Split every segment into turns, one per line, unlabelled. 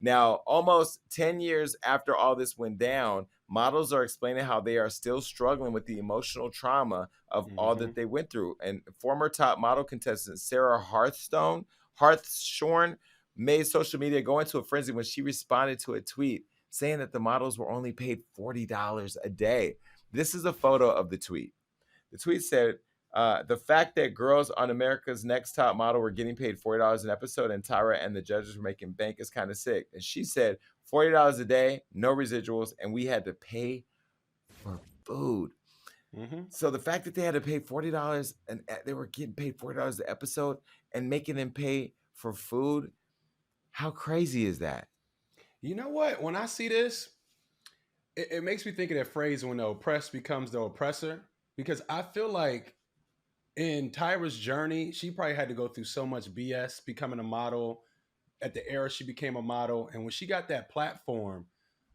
Now, almost 10 years after all this went down, models are explaining how they are still struggling with the emotional trauma of all
Mm-hmm.
that they went through. And former top model contestant Sarah Hartshorn made social media go into a frenzy when she responded to a tweet saying that the models were only paid $40 a day. This is a photo of the tweet. The tweet said, the fact that girls on America's Next Top Model were getting paid $40 an episode and Tyra and the judges were making bank is kind of sick. And she said, $40 a day, no residuals, and we had to pay for food.
Mm-hmm.
So the fact that they had to pay $40 and they were getting paid $40 an episode and making them pay for food, how crazy is that?
You know what? When I see this, it makes me think of that phrase when the oppressed becomes the oppressor. Because I feel like in Tyra's journey, she probably had to go through so much BS becoming a model at the era she became a model. And when she got that platform,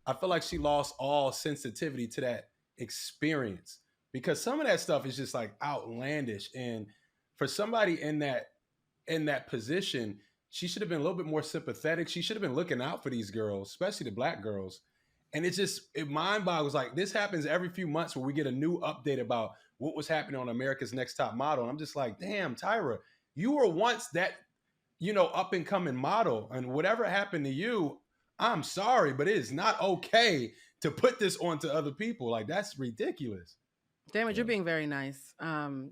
I feel like she lost all sensitivity to that experience because some of that stuff is just like outlandish. And for somebody in that position, she should have been a little bit more sympathetic. She should have been looking out for these girls, especially the black girls. And it mind boggles like this happens every few months where we get a new update about what was happening on America's Next Top Model. And I'm just like, damn, Tyra, you were once that, up and coming model. And whatever happened to you, I'm sorry, but it is not okay to put this onto other people. Like that's ridiculous.
Damage, you're
Yeah.
being very nice.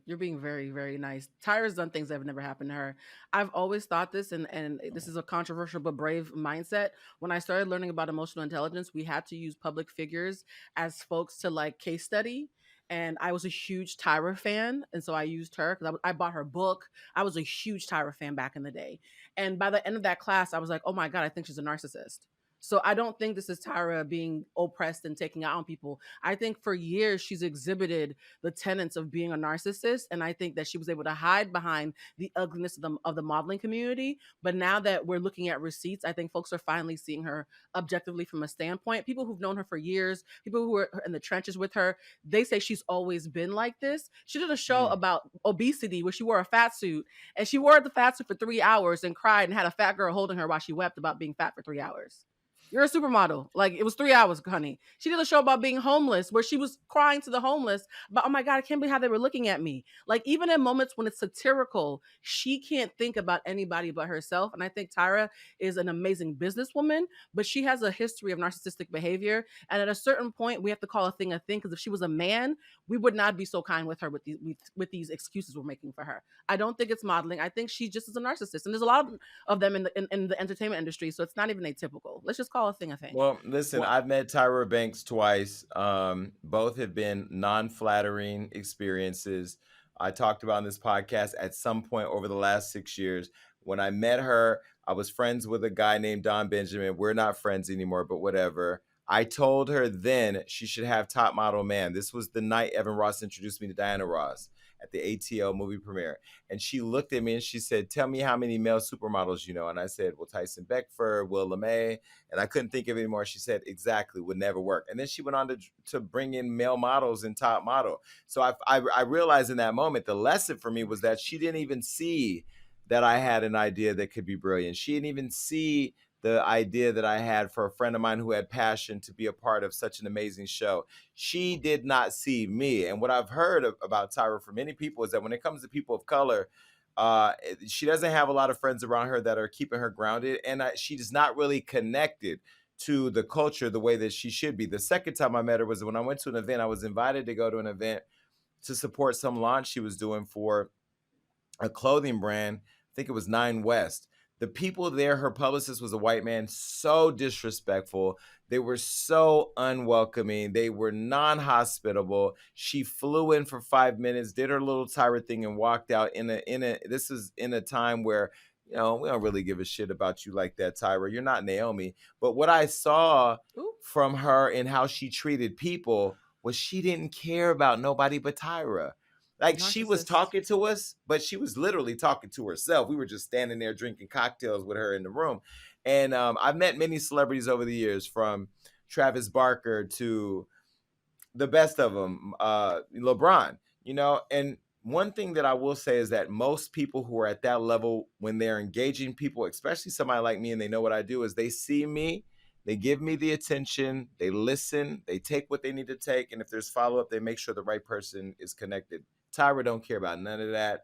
You're being very, very nice. Tyra's done things that have never happened to her. I've always thought this, and this is a controversial but brave mindset. When I started learning about emotional intelligence, we had to use public figures as folks to like case study. And I was a huge Tyra fan, and so I used her because I bought her book. I was a huge Tyra fan back in the day, and by the end of that class, I was like, "Oh my god, I think she's a narcissist." So I don't think this is Tyra being oppressed and taking out on people. I think for years she's exhibited the tenets of being a narcissist, and I think that she was able to hide behind the ugliness of the modeling community. But now that we're looking at receipts, I think folks are finally seeing her objectively from a standpoint. People who've known her for years, people who are in the trenches with her, they say she's always been like this. She did a show
Mm.
about obesity where she wore a fat suit, and she wore the fat suit for 3 hours and cried and had a fat girl holding her while she wept about being fat for 3 hours. You're a supermodel. Like it was 3 hours, honey. She did a show about being homeless where she was crying to the homeless about, oh my God, I can't believe how they were looking at me. Like even in moments when it's satirical, she can't think about anybody but herself. And I think Tyra is an amazing businesswoman, but she has a history of narcissistic behavior. And at a certain point, we have to call a thing a thing. Because if she was a man, we would not be so kind with her with these excuses we're making for her. I don't think it's modeling. I think she just is a narcissist. And there's a lot of them in the entertainment industry. So it's not even atypical. Let's just call a thing a thing.
Well, listen,
Well,
I've met Tyra Banks twice. Both have been non-flattering experiences. I talked about in this podcast at some point over the last 6 years. When I met her, I was friends with a guy named Don Benjamin. We're not friends anymore, but whatever. I told her then she should have Top Model Man. This was the night Evan Ross introduced me to Diana Ross at the ATL movie premiere. And she looked at me and she said, "Tell me how many male supermodels you know." And I said, "Well, Tyson Beckford, Will LeMay." And I couldn't think of any more. She said, "Exactly, would never work." And then she went on to bring in male models in Top Model. So I realized in that moment, the lesson for me was that she didn't even see that I had an idea that could be brilliant. She didn't even see the idea that I had for a friend of mine who had passion to be a part of such an amazing show. She did not see me. And what I've heard about Tyra from many people is that when it comes to people of color, she doesn't have a lot of friends around her that are keeping her grounded, and she's not really connected to the culture the way that she should be. The second time I met her was when I went to an event. I was invited to go to an event to support some launch she was doing for a clothing brand. I think it was Nine West. The people there, her publicist was a white man, so disrespectful. They were so unwelcoming. They were non-hospitable. She flew in for 5 minutes, did her little Tyra thing, and walked out this is in a time where, we don't really give a shit about you like that, Tyra. You're not Naomi. But what I saw
Ooh,
from her and how she treated people was she didn't care about nobody but Tyra. Like she was
narcissist.
talking to us, but she was literally talking to herself. We were just standing there drinking cocktails with her in the room. And I've met many celebrities over the years, from Travis Barker to the best of them, LeBron, and one thing that I will say is that most people who are at that level, when they're engaging people, especially somebody like me, and they know what I do, is they see me, they give me the attention, they listen, they take what they need to take, and if there's follow-up, they make sure the right person is connected. Tyra don't care about none of that.